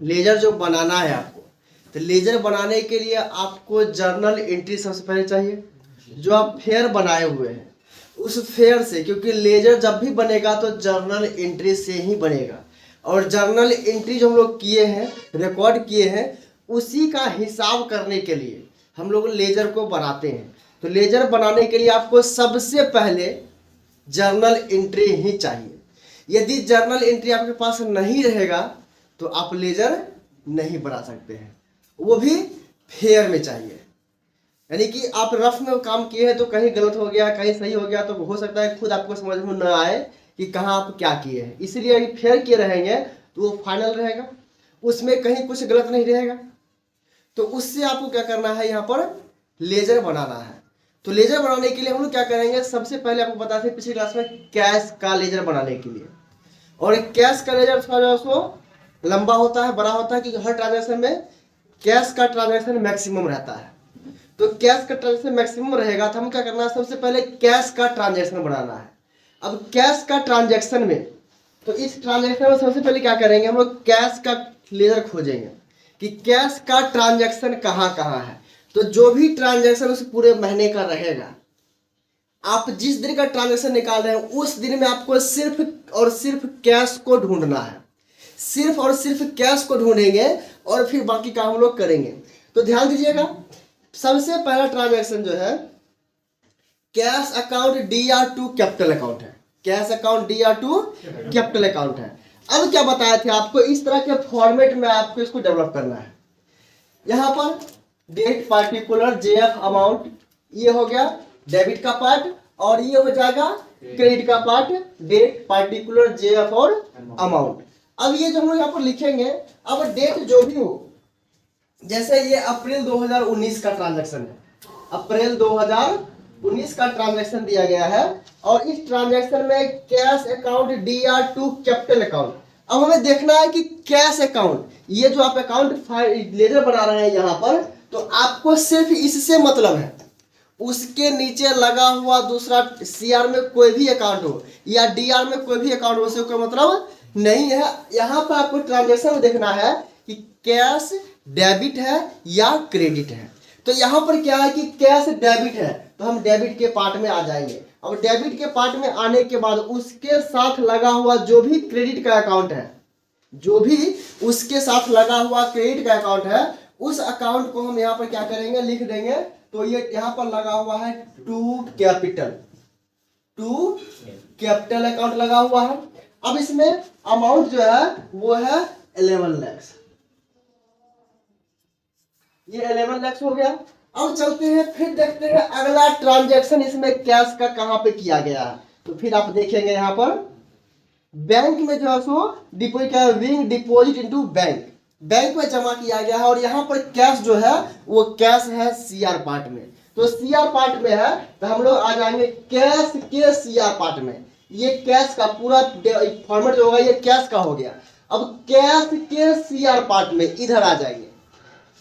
Laser जो बनाना है आपको, तो लेजर बनाने के लिए आपको जर्नल एंट्री सबसे पहले चाहिए, जो आप फेयर बनाए हुए हैं उस फेयर से, क्योंकि लेजर जब भी बनेगा तो जर्नल एंट्री से ही बनेगा। और जर्नल एंट्री जो हम लोग किए हैं, रिकॉर्ड किए हैं, उसी का हिसाब करने के लिए हम लोग लेजर को बनाते हैं। तो लेजर बनाने के लिए आपको सबसे पहले जर्नल एंट्री ही चाहिए। यदि जर्नल एंट्री आपके पास नहीं रहेगा तो आप लेजर नहीं बना सकते हैं, वो भी फेयर में चाहिए। यानी कि आप रफ में काम किए हैं तो कहीं गलत हो गया, कहीं सही हो गया, तो हो सकता है खुद आपको समझ में न आए कि कहाँ आप क्या किए हैं। इसलिए अगर फेयर किए रहेंगे तो वो फाइनल रहेगा, उसमें कहीं कुछ गलत नहीं रहेगा। तो उससे आपको क्या करना है, यहाँ पर लेजर बनाना है। तो लेजर बनाने के लिए हम लोग क्या करेंगे, सबसे पहले आपको बताते हैं पिछली क्लास में कैश का लेजर बनाने के लिए। और कैश का लेजर थोड़ा सो लंबा होता है, बड़ा होता है, क्योंकि हर ट्रांजेक्शन में कैश का ट्रांजेक्शन मैक्सिमम रहता है। तो कैश का ट्रांजेक्शन मैक्सिमम रहेगा तो हम क्या करना है, सबसे पहले कैश का ट्रांजेक्शन बनाना है। अब कैश का ट्रांजेक्शन में, तो इस ट्रांजेक्शन में सबसे पहले क्या करेंगे, हम लोग कैश का लेजर खोजेंगे कि कैश का ट्रांजेक्शन कहाँ कहाँ है। तो जो भी ट्रांजेक्शन उस पूरे महीने का रहेगा, आप जिस दिन का ट्रांजेक्शन निकाल रहे हैं उस दिन में आपको सिर्फ और सिर्फ कैश को ढूंढना है, सिर्फ और सिर्फ कैश को ढूंढेंगे और फिर बाकी काम हम लोग करेंगे। तो ध्यान दीजिएगा, सबसे पहला ट्रांजैक्शन जो है cash account DR2 capital account है। Cash account DR2 capital account है। अब क्या बताए थे आपको, इस तरह के फॉर्मेट में आपको इसको डेवलप करना है। यहाँ पर डेट पार्टिकुलर JF अमाउंट, ये हो गया डेबिट का पार्ट, और ये हो जाएगा क्रेडिट का पार्ट, डेट पार्टिकुलर JF और अमाउंट। अब ये जो हम लोग यहाँ पर लिखेंगे, अब डेट जो भी हो, जैसे ये अप्रैल 2019 का ट्रांजैक्शन है, अप्रैल 2019 का ट्रांजैक्शन दिया गया है, और इस ट्रांजैक्शन में cash account DR2 capital account. अब हमें देखना है कि कैश अकाउंट, ये जो आप अकाउंट लेजर बना रहे हैं यहाँ पर, तो आपको सिर्फ इससे मतलब है, उसके नीचे लगा हुआ दूसरा CR में कोई भी अकाउंट हो या DR में कोई भी अकाउंट हो, उससे कोई मतलब नहीं है। यहाँ पर आपको ट्रांजैक्शन में देखना है कि कैश डेबिट है या क्रेडिट है। तो यहाँ पर क्या है कि कैश डेबिट है, तो हम डेबिट के पार्ट में आ जाएंगे। अब डेबिट के पार्ट में आने के बाद उसके साथ लगा हुआ जो भी क्रेडिट का अकाउंट है, जो भी उसके साथ लगा हुआ क्रेडिट का अकाउंट है, उस अकाउंट को हम यहाँ पर क्या करेंगे, लिख देंगे। तो ये यहाँ पर लगा हुआ है टू कैपिटल अकाउंट लगा हुआ है। अब इसमें अमाउंट जो है वो है 11 लाख, ये 11 लाख हो गया। अब चलते हैं, फिर देखते हैं अगला ट्रांजैक्शन इसमें कैश का कहां पे किया गया है। तो फिर आप देखेंगे यहाँ पर बैंक में जो है सो डिपॉजिट इनटू बैंक, बैंक में जमा किया गया है। और यहाँ पर कैश जो है वो कैश है CR पार्ट में। तो CR पार्ट में है तो हम लोग आ जाएंगे कैश के CR पार्ट में। ये कैश का पूरा फॉर्मेट जो होगा ये कैश का हो गया। अब कैश के CR पार्ट में इधर आ जाएंगे,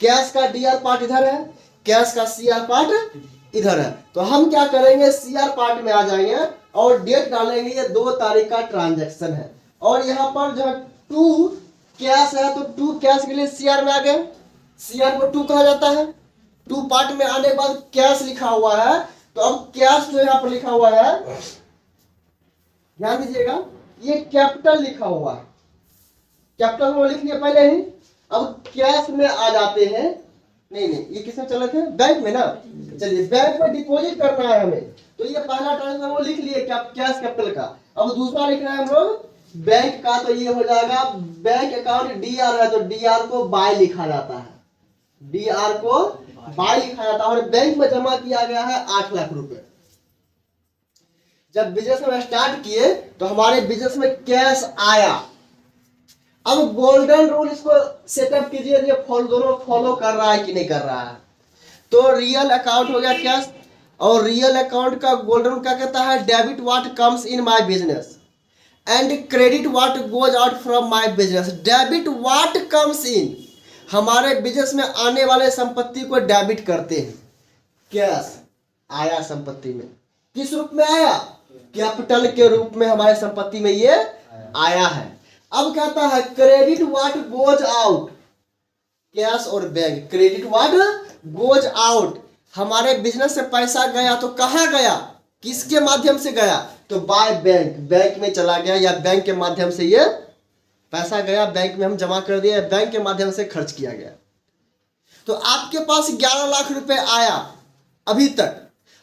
कैश का DR पार्ट इधर है, कैश का CR पार्ट इधर है। तो हम क्या करेंगे, CR पार्ट में आ जाएंगे और डेट डालेंगे, ये 2 तारीख का ट्रांजैक्शन है। और यहाँ पर जो है 2 कैश है, तो 2 कैश के लिए CR में आ गए, CR को 2 कहा जाता है। 2 पार्ट में आने के बाद कैश लिखा हुआ है, तो अब कैश जो यहाँ पर लिखा हुआ है, ध्यान दीजिएगा, ये कैपिटल लिखा हुआ है, कैपिटल को लिख लिया पहले ही। अब कैश में आ जाते हैं, नहीं ये किसमें चले थे, बैंक में ना। चलिए बैंक में डिपॉजिट करना है हमें, तो ये पहला ट्रांजैक्शन वो लिख लिए कैश कैपिटल का। अब दूसरा लिख रहे हैं हम लोग बैंक का, तो ये हो जाएगा बैंक अकाउंट DR है, तो DR को बाय लिखा जाता है, DR को बाय लिखा जाता है। और बैंक में जमा किया गया है 8 लाख रुपए। जब बिजनेस में स्टार्ट किए तो हमारे बिजनेस में कैश आया। अब गोल्डन रूल इसको सेटअप कीजिए, ये दोनों फॉलो कर रहा है कि नहीं कर रहा है। तो रियल अकाउंट हो गया कैश, और रियल अकाउंट का गोल्डन रूल क्या कहता है, debit what comes in my business and credit what goes out from my business. Debit what comes in, हमारे बिजनेस में आने वाले संपत्ति को डेबिट करते हैं। कैश आया संपत्ति में, किस रूप में आया, कैपिटल के रूप में हमारे संपत्ति में ये आया है। अब कहता है credit what goes out, cash और bank, credit what goes out, हमारे बिजनेस से पैसा गया तो कहाँ गया, किसके माध्यम से गया, तो बाय बैंक, बैंक में चला गया या बैंक के माध्यम से ये पैसा गया, बैंक में हम जमा कर दिया, बैंक के माध्यम से खर्च किया गया। तो आपके पास 11 लाख रुपए आया अभी तक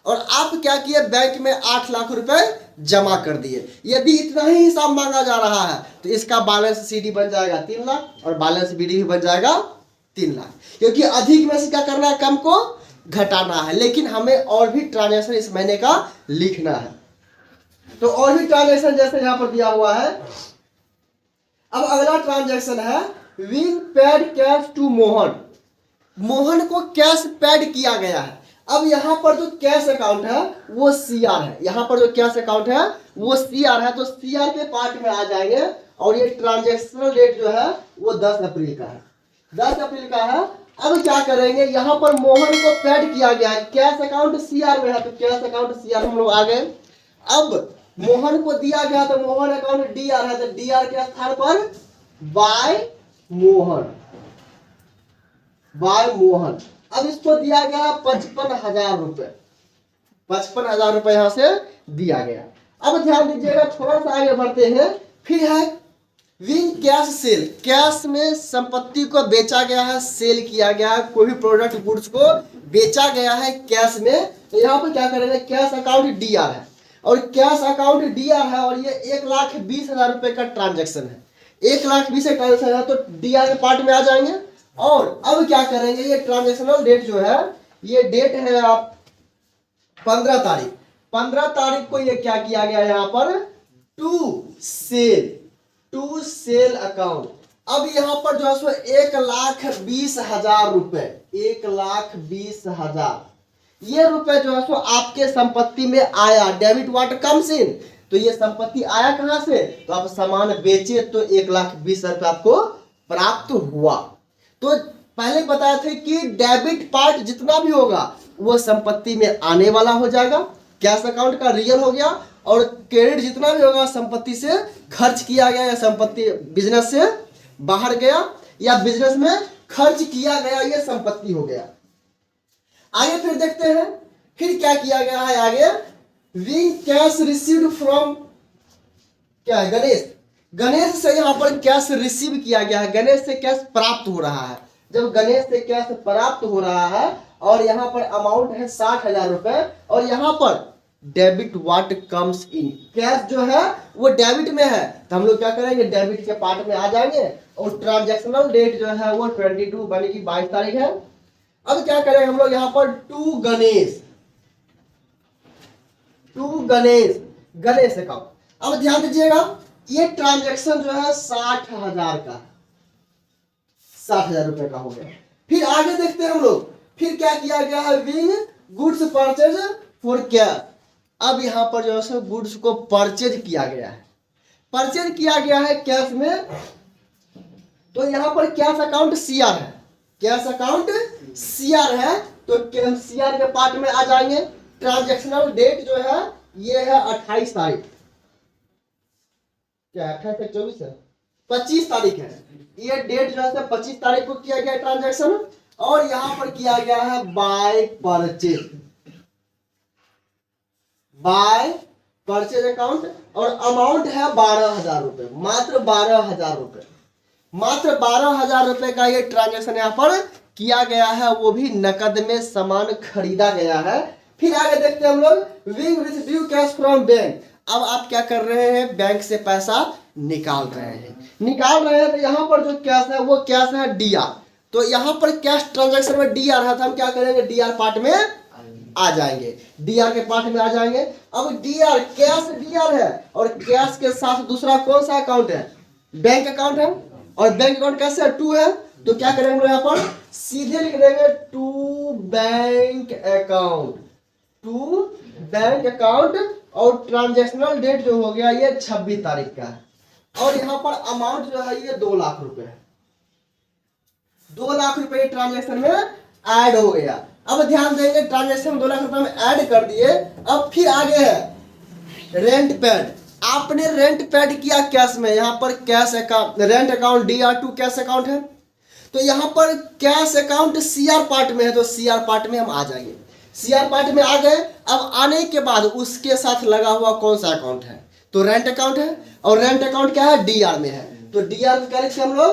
और आप क्या किए, बैंक में 8 लाख रुपए जमा कर दिए। ये भी इतना ही हिसाब मांगा जा रहा है तो इसका बैलेंस सीडी बन जाएगा 3 लाख और बैलेंस बीडी भी बन जाएगा 3 लाख, क्योंकि अधिक में से क्या करना है, कम को घटाना है। लेकिन हमें और भी ट्रांजैक्शन इस महीने का लिखना है, तो और भी ट्रांजैक्शन जैसे यहाँ पर दिया हुआ है। अब अगला ट्रांजैक्शन है will paid cash to Mohan, Mohan को कैश पेड किया गया है। अब यहाँ पर जो कैश अकाउंट है वो सीआर है, यहाँ पर जो कैश अकाउंट है वो सीआर है, तो सीआर के पार्ट में आ जाएंगे और ये ट्रांजैक्शनल डेट जो है वो 10 अप्रैल का है, 10 अप्रैल का है। अब क्या करेंगे, यहाँ पर मोहन को पेड किया गया है, कैश अकाउंट सीआर में है तो कैश अकाउंट सीआर हम लोग आ गए। अब मोहन को दिया गया तो मोहन अकाउंट डीआर है, तो डीआर के स्थान पर बाय मोहन, बाय मोहन। अब इसको दिया गया 55,000 रुपए, 55,000 रुपए यहां से दिया गया। अब ध्यान दीजिएगा, थोड़ा सा आगे बढ़ते हैं। फिर है विन कैश सेल, कैश में संपत्ति को बेचा गया है, सेल किया गया है, कोई भी प्रोडक्ट गुड्स को बेचा गया है कैश में, तो यहाँ पर क्या करेंगे, कैश अकाउंट डीआर है और कैश अकाउंट डीआर है और ये 1,20,000 रुपए का ट्रांजैक्शन है, 1,20,000 का ट्रांजैक्शन है तो डीआर के पार्ट में आ जाएंगे। और अब क्या करेंगे, ये ट्रांजैक्शनल डेट जो है ये डेट है आप 15 तारीख, 15 तारीख को ये क्या किया गया यहाँ पर, टू सेल अकाउंट। अब यहाँ पर जो है सो 1,20,000 रुपए, 1,20,000 ये रुपए जो है सो आपके संपत्ति में आया, डेबिट व्हाट कम्स इन, तो ये संपत्ति आया कहां से, तो आप सामान बेचे तो 1,20,000 रुपए आपको प्राप्त हुआ। तो पहले बताया थे कि डेबिट पार्ट जितना भी होगा वो संपत्ति में आने वाला हो जाएगा, कैश अकाउंट का रियल हो गया, और क्रेडिट जितना भी होगा संपत्ति से खर्च किया गया या संपत्ति बिजनेस से बाहर गया या बिजनेस में खर्च किया गया, ये संपत्ति हो गया। आगे फिर देखते हैं, फिर क्या किया गया है आगे, विन कैश रिसीव्ड फ्रॉम क्या है, गणेश, गणेश से यहाँ पर कैश रिसीव किया गया है, गणेश से कैश प्राप्त हो रहा है। जब गणेश से कैश प्राप्त हो रहा है और यहाँ पर अमाउंट है 60,000 रुपए और यहाँ पर debit what comes in, cash जो है वो डेबिट में है तो हम लोग क्या करेंगे, डेबिट के पार्ट में आ जाएंगे और ट्रांजैक्शनल डेट जो है वो 22 बनेगी 22 तारीख है। अब क्या करेंगे हम लोग यहाँ पर टू गणेश अकाउंट। अब ध्यान दीजिएगा, ये ट्रांजैक्शन जो है 60,000 का, 60,000 रुपए का हो गया। फिर आगे देखते हैं हम लोग, फिर क्या किया गया है, win goods purchase for cash. अब यहाँ पर जो है गुड्स को परचेज किया गया है, परचेज किया गया है कैश में, तो यहाँ पर कैश अकाउंट सीआर है, कैश अकाउंट सीआर है तो सीआर के पार्ट में आ जाएंगे। ट्रांजैक्शनल डेट जो है ये है 28 तारीख, क्या 28 तक 24 है, 25 तारीख है, ये डेट जो है 25 तारीख को किया गया ट्रांजैक्शन और यहाँ पर किया गया है बाय परचेज अकाउंट और अमाउंट है 12,000 रुपए, मात्र 12,000 रुपए, मात्र 12,000 रुपए का ये ट्रांजैक्शन यहाँ पर किया गया है, वो भी नकद में सामान खरीदा गया है। फिर आगे देखते हैं हम लोग, will withdraw cash from bank. अब आप क्या कर रहे हैं, बैंक से पैसा निकाल रहे हैं तो यहाँ पर जो कैश है वो कैश है डीआर, तो यहाँ पर कैश ट्रांजैक्शन में डीआर है तो हम क्या करेंगे, डीआर पार्ट में आ जाएंगे, डीआर के पार्ट में आ जाएंगे। अब डीआर कैश डीआर है और कैश के साथ दूसरा कौन सा अकाउंट है, बैंक अकाउंट है और बैंक अकाउंट कैसे है, 2 है, तो क्या करेंगे यहाँ पर सीधे लिख देंगे टू बैंक अकाउंट और ट्रांजैक्शनल डेट जो हो गया ये 26 तारीख का है और यहाँ पर अमाउंट जो है ये 2 लाख रुपए है, 2 लाख रुपए ट्रांजैक्शन में ऐड हो गया। अब ध्यान देंगे, ट्रांजैक्शन 2 लाख रुपए में ऐड कर दिए। अब फिर आगे है रेंट पेड, आपने रेंट पेड किया कैश में, यहाँ पर cash account, rent account DR2 cash account है, तो यहाँ पर कैश अकाउंट CR पार्ट में है, तो CR पार्ट में हम आ जाएंगे। CR पार्ट में आ गए। अब आने के बाद उसके साथ लगा हुआ कौन सा अकाउंट है, तो रेंट अकाउंट है, और रेंट अकाउंट क्या है, DR में है, तो DR में क्या लिखते हैं हम लोग,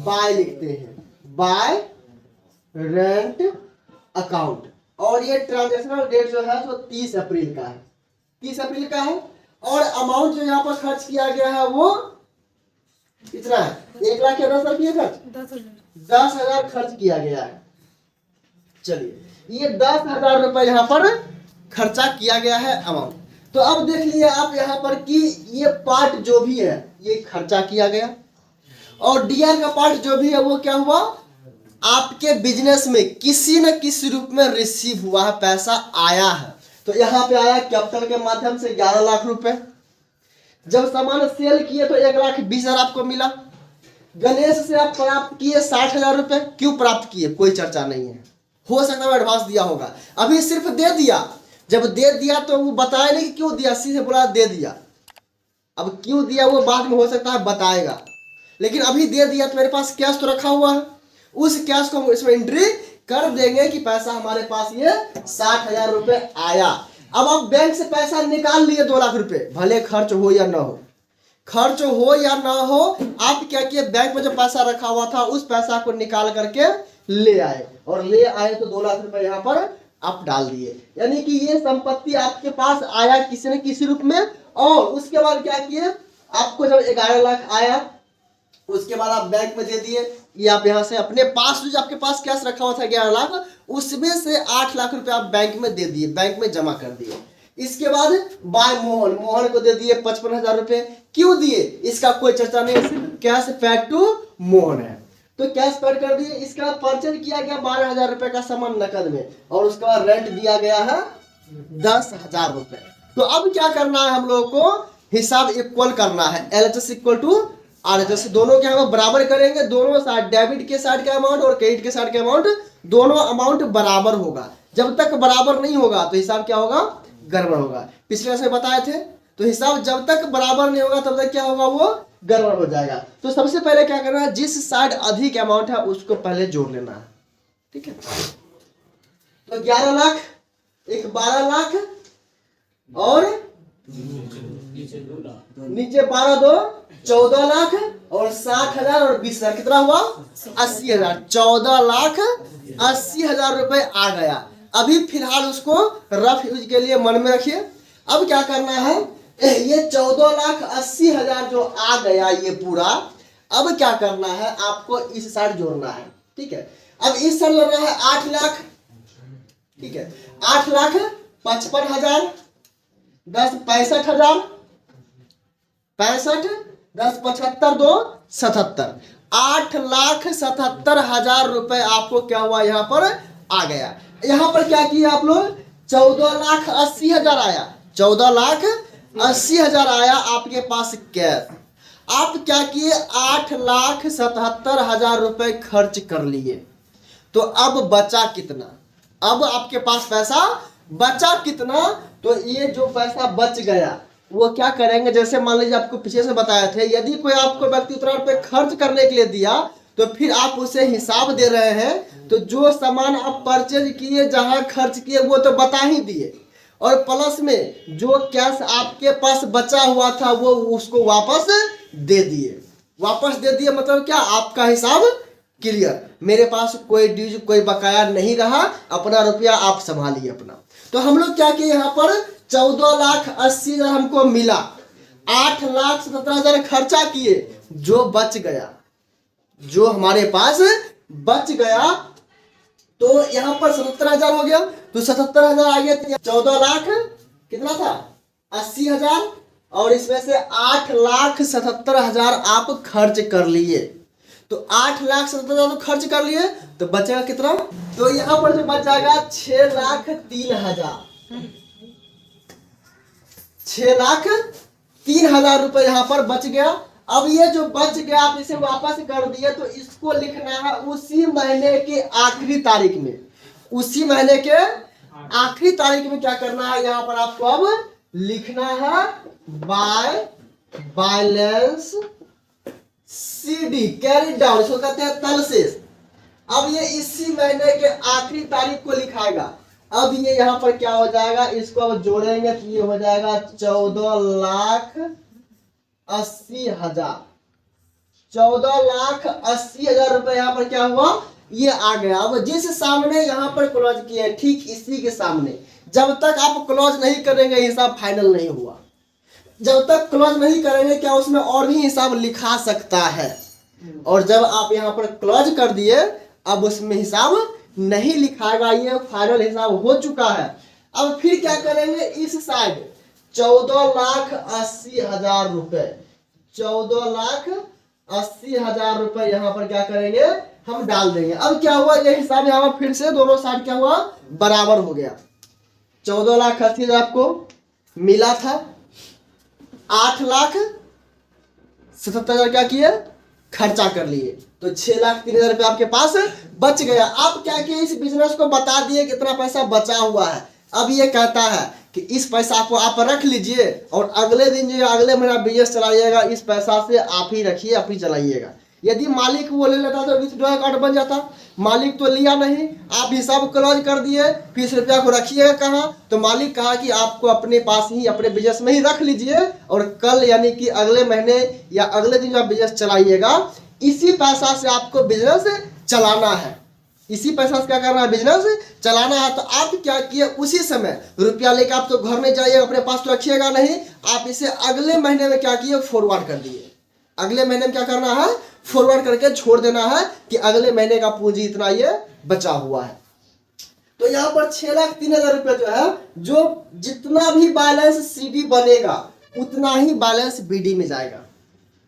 बाय लिखते हैं, बाय रेंट अकाउंट। और ये ट्रांजेक्शनल डेट जो है वो 30 अप्रैल का है, 30 अप्रैल का है। और अमाउंट जो यहाँ पर खर्च किया गया है वो कितना है, 1,10,000 रुपये खर्च, 10,000 खर्च किया गया है। चलिए ये 10,000 रुपये यहाँ पर खर्चा किया गया है अमाउंट। तो अब देख लिए आप यहाँ पर कि ये पार्ट जो भी है ये खर्चा किया गया, और DR का पार्ट जो भी है वो क्या हुआ, आपके बिजनेस में किसी न किसी रूप में रिसीव हुआ है, पैसा आया है। तो यहाँ पे आया कैपिटल के माध्यम से 11 लाख रुपए। जब सामान सेल किए तो 1,20,000 आपको मिला। गणेश से आप प्राप्त किए 60,000 रुपए। क्यों प्राप्त किए कोई चर्चा नहीं है, हो सकता है एडवांस दिया होगा, अभी सिर्फ दे दिया। जब दे दिया तो वो बताया नहीं कि क्यों दिया, सीधे बोला दे दिया। अब क्यों दिया वो बाद में हो सकता है बताएगा, लेकिन अभी दे दिया तो मेरे पास कैश तो रखा हुआ है, उस कैश को हम इसमें एंट्री कर देंगे कि पैसा हमारे पास ये 60,000 रुपए आया। अब आप बैंक से पैसा निकाल लिए 2 लाख रुपए, भले खर्च हो या ना हो, खर्च हो या ना हो, आप क्या किए, बैंक में जो पैसा रखा हुआ था उस पैसा को निकाल करके ले आए, और ले आए तो 2 लाख रुपए यहाँ पर आप डाल दिए। यानी कि ये संपत्ति आपके पास आया किसी न किसी रूप में। और उसके बाद क्या किए, आपको जब 11 लाख आया उसके बाद आप बैंक में दे दिए। ये आप यहाँ से अपने पास जो आपके पास कैश रखा हुआ था 11 लाख, उसमें से 8 लाख रुपए आप बैंक में दे दिए, बैंक में जमा कर दिए। इसके बाद बाय मोहन, मोहन को दे दिए 55,000 रुपए। क्यों दिए इसका कोई चर्चा नहीं, सिर्फ कैश पेड टू मोहन है, तो कैश पेड कर दिए। इसके बाद परचेज किया गया 12,000 रुपए का सामान नकद में, और उसके बाद रेंट दिया गया है 10,000 रुपए। तो अब क्या करना है, हम लोगों को हिसाब इक्वल करना है, LHS इक्वल टू RHS, दोनों के हम बराबर करेंगे। दोनों साइड, डेबिट के साइड का अमाउंट और क्रेडिट के साइड का अमाउंट, दोनों अमाउंट बराबर होगा। जब तक बराबर नहीं होगा तो हिसाब क्या होगा, गड़बड़ होगा। पिछले क्लास में बताए थे, तो हिसाब जब तक बराबर नहीं होगा तब तक क्या होगा, वो गड़बड़ हो जाएगा। तो सबसे पहले क्या करना है, जिस साइड अधिक अमाउंट है उसको पहले जोड़ लेना है, ठीक है। तो 11 लाख, एक 12 लाख, और नीचे 12 दो 14 लाख, और 60,000 और 20,000 कितना हुआ, 80,000। 14,80,000 रुपए आ गया। अभी फिलहाल उसको रफ यूज के लिए मन में रखिए। अब क्या करना है, ये 14,80,000 जो आ गया ये पूरा, अब क्या करना है, आपको इस साइड जोड़ना है, ठीक है। अब इस साइड जोड़ना है 8 लाख, ठीक है। 8,55,000, 10 65,000, 65, 10 75, 2 77, 8,77,000 रुपए आपको क्या हुआ, यहाँ पर आ गया। यहाँ पर क्या किया आप लोग, 14,80,000 आया, 14,80,000 आया आपके पास कैश। आप क्या किए, 8,77,000 रुपए खर्च कर लिए। तो अब बचा कितना, अब आपके पास पैसा बचा कितना, तो ये जो पैसा बच गया वो क्या करेंगे, जैसे मान लीजिए आपको पीछे से बताए थे, यदि कोई आपको व्यक्ति उतना रुपए खर्च करने के लिए दिया तो फिर आप उसे हिसाब दे रहे हैं, तो जो सामान आप परचेज किए, जहां खर्च किए वो तो बता ही दिए, और प्लस में जो कैश आपके पास बचा हुआ था वो उसको वापस दे दिए। वापस दे दिए मतलब क्या, आपका हिसाब क्लियर, मेरे पास कोई ड्यूज कोई बकाया नहीं रहा, अपना रुपया आप संभालिए अपना। तो हम लोग क्या किए, यहाँ पर 14,80,000 हमको मिला, 8,77,000 खर्चा किए, जो बच गया, जो हमारे पास बच गया, तो यहाँ पर 77,000 हो गया, तो 77,000 आ गया। 14 लाख कितना था, 80,000, और इसमें से 8,77,000 आप खर्च कर लिए। तो 8,77,000 तो खर्च कर लिए, तो बचेगा कितना, तो यहाँ पर जो बच जाएगा 6,03,000, 6,03,000 रुपए यहाँ पर बच गया। अब ये जो बच गया आप इसे वापस कर दिए, तो इसको लिखना है उसी महीने के आखिरी तारीख में, उसी महीने के आखिरी तारीख में क्या करना है, यहाँ पर आपको अब लिखना है bye balance CD carry down, इसको कहते हैं तल शेष। अब ये इसी महीने के आखिरी तारीख को लिखाएगा। अब ये यहाँ पर क्या हो जाएगा, इसको अब जोड़ेंगे तो ये हो जाएगा 14,80,000। 14,80,000 रुपए यहाँ पर क्या हुआ, ये आ गया। अब जिस सामने यहाँ पर क्लोज किए ठीक इसी के सामने, जब तक आप क्लोज नहीं करेंगे हिसाब फाइनल नहीं हुआ। जब तक क्लोज नहीं करेंगे क्या उसमें और भी हिसाब लिखा सकता है, और जब आप यहाँ पर क्लोज कर दिए अब उसमें हिसाब नहीं लिखाएगा, ये फाइनल हिसाब हो चुका है। अब फिर क्या करेंगे, इस साइड 14,80,000 रुपए, 14,80,000 रुपए यहाँ पर क्या करेंगे, हम डाल देंगे। अब क्या हुआ, ये हिसाब यहाँ पर फिर से दोनों साइड क्या हुआ, बराबर हो गया। 14,80,000 आपको मिला था, 8,77,000 क्या किए, खर्चा कर लिए, तो 6,03,000 रुपये आपके पास बच गया। आप क्या किए, इस बिजनेस को बता दिए कितना पैसा बचा हुआ है। अब ये कहता है कि इस पैसा को आप रख लीजिए और अगले दिन जो अगले महीना बिजनेस चलाइएगा इस पैसा से आप ही रखिए, आप ही चलाइएगा। यदि मालिक वो ले लेता तो विथड्रॉ अकाउंट बन जाता, मालिक तो लिया नहीं, आप हिसाब क्लोज कर दिए, फिर इस रुपया को रखिएगा कहाँ, तो मालिक कहा कि आपको अपने पास ही अपने बिजनेस में ही रख लीजिए और कल यानी कि अगले महीने या अगले दिन जो आप बिजनेस चलाइएगा इसी पैसा से आपको बिजनेस चलाना है, इसी पैसा से क्या करना है, बिजनेस चलाना है। तो आप क्या किए, उसी समय रुपया लेकर आप तो घर में जाइए, अपने पास तो रखिएगा नहीं, आप इसे अगले महीने में क्या किए, फॉरवर्ड कर दिए। अगले महीने में क्या करना है, फॉरवर्ड करके छोड़ देना है कि अगले महीने का पूंजी इतना ये बचा हुआ है। तो यहाँ पर 6,03,000 रुपये जो है, जो जितना भी बैलेंस सीडी बनेगा उतना ही बैलेंस बीडी में जाएगा।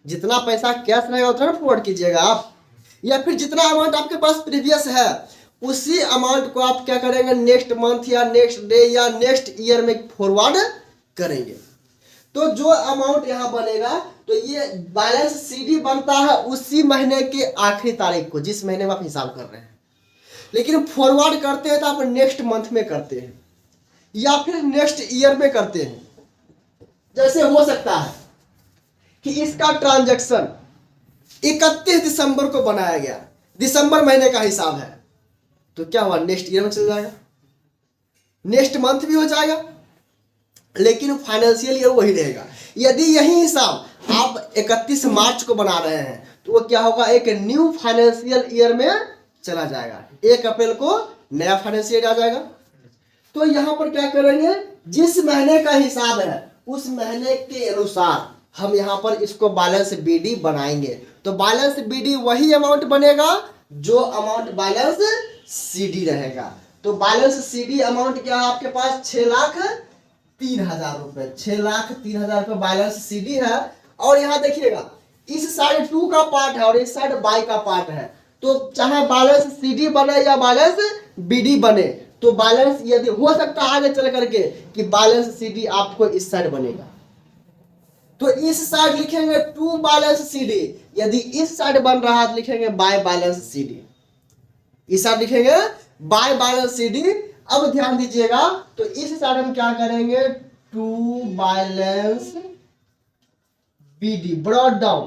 जितना पैसा कैश रहेगा उतना फॉरवर्ड कीजिएगा आप, या फिर जितना अमाउंट आपके पास प्रीवियस है उसी अमाउंट को आप क्या करेंगे, नेक्स्ट मंथ या नेक्स्ट डे या नेक्स्ट ईयर में फॉरवर्ड करेंगे। तो जो अमाउंट यहाँ बनेगा, तो ये बैलेंस सीडी बनता है उसी महीने के आखिरी तारीख को, जिस महीने में आप हिसाब कर रहे हैं। लेकिन फॉरवर्ड करते हैं तो आप नेक्स्ट मंथ में करते हैं या फिर नेक्स्ट ईयर में करते हैं। जैसे हो सकता है कि इसका ट्रांजैक्शन 31 दिसंबर को बनाया गया, दिसंबर महीने का हिसाब है, तो क्या हुआ, नेक्स्ट ईयर में चल जाएगा, नेक्स्ट मंथ भी हो जाएगा, लेकिन फाइनेंशियल ईयर वही रहेगा। यदि यही हिसाब आप 31 मार्च को बना रहे हैं तो वो क्या होगा, एक न्यू फाइनेंशियल ईयर में चला जाएगा, 1 अप्रैल को नया फाइनेंशियल ईयर आ जाएगा। तो यहाँ पर क्या करेंगे, जिस महीने का हिसाब है उस महीने के अनुसार हम यहाँ पर इसको बैलेंस बीडी बनाएंगे। तो बैलेंस बीडी वही अमाउंट बनेगा जो अमाउंट बैलेंस सीडी रहेगा। तो बैलेंस सीडी अमाउंट क्या है आपके पास, 6,03,000 रुपए, 6,03,000 रुपए बैलेंस सीडी है। और यहाँ देखिएगा इस साइड 2 का पार्ट है और इस साइड बाई का पार्ट है, तो चाहे बैलेंस सीडी बने या बैलेंस बीडी बने, तो बैलेंस यदि हो सकता है आगे चल करके कि बैलेंस सीडी आपको इस साइड बनेगा, तो इस साइड लिखेंगे टू बैलेंस सीडी, यदि इस साइड बन रहा है तो लिखेंगे बाय बैलेंस सीडी, इस साइड लिखेंगे बाय बैलेंस सीडी। अब ध्यान दीजिएगा, तो इस साइड हम क्या करेंगे, to balance b d brought down,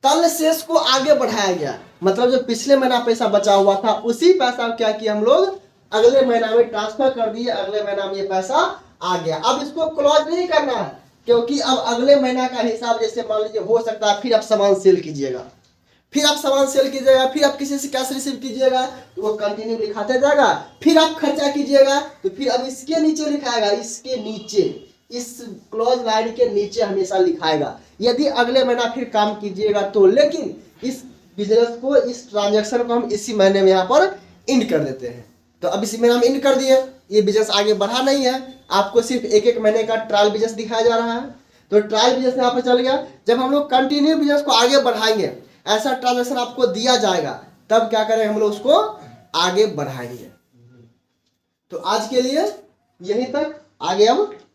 तल शेष को आगे बढ़ाया गया, मतलब जो पिछले महीना पैसा बचा हुआ था उसी पैसा को क्या किया हम लोग अगले महीना में ट्रांसफर कर दिए, अगले महीना में ये पैसा आ गया। अब इसको क्लोज नहीं करना है क्योंकि अब अगले महीना का हिसाब, जैसे मान लीजिए हो सकता है फिर आप सामान सेल कीजिएगा, फिर आप सामान सेल कीजिएगा, फिर आप किसी से कैश रिसीव कीजिएगा तो वो कंटिन्यू लिखाते जाएगा, फिर आप खर्चा कीजिएगा तो फिर अब इसके नीचे लिखाएगा, इसके नीचे, इस क्लोज लाइन के नीचे हमेशा लिखाएगा यदि अगले महीना फिर काम कीजिएगा तो। लेकिन इस बिजनेस को, इस ट्रांजैक्शन को हम इसी महीने में यहाँ पर इंड कर देते हैं। तो अब इसी महीने हम इंड कर दिए, ये बिजनेस आगे बढ़ा नहीं है, आपको सिर्फ 1-1 महीने का ट्रायल बिजनेस दिखाया जा रहा है, तो ट्रायल बिजनेस यहाँ पर चल गया। जब हम लोग कंटिन्यू बिजनेस को आगे बढ़ाएंगे, ऐसा ट्रांजैक्शन आपको दिया जाएगा, तब क्या करेंगे हम लोग उसको आगे बढ़ाएंगे। तो आज के लिए यहीं तक, आगे अब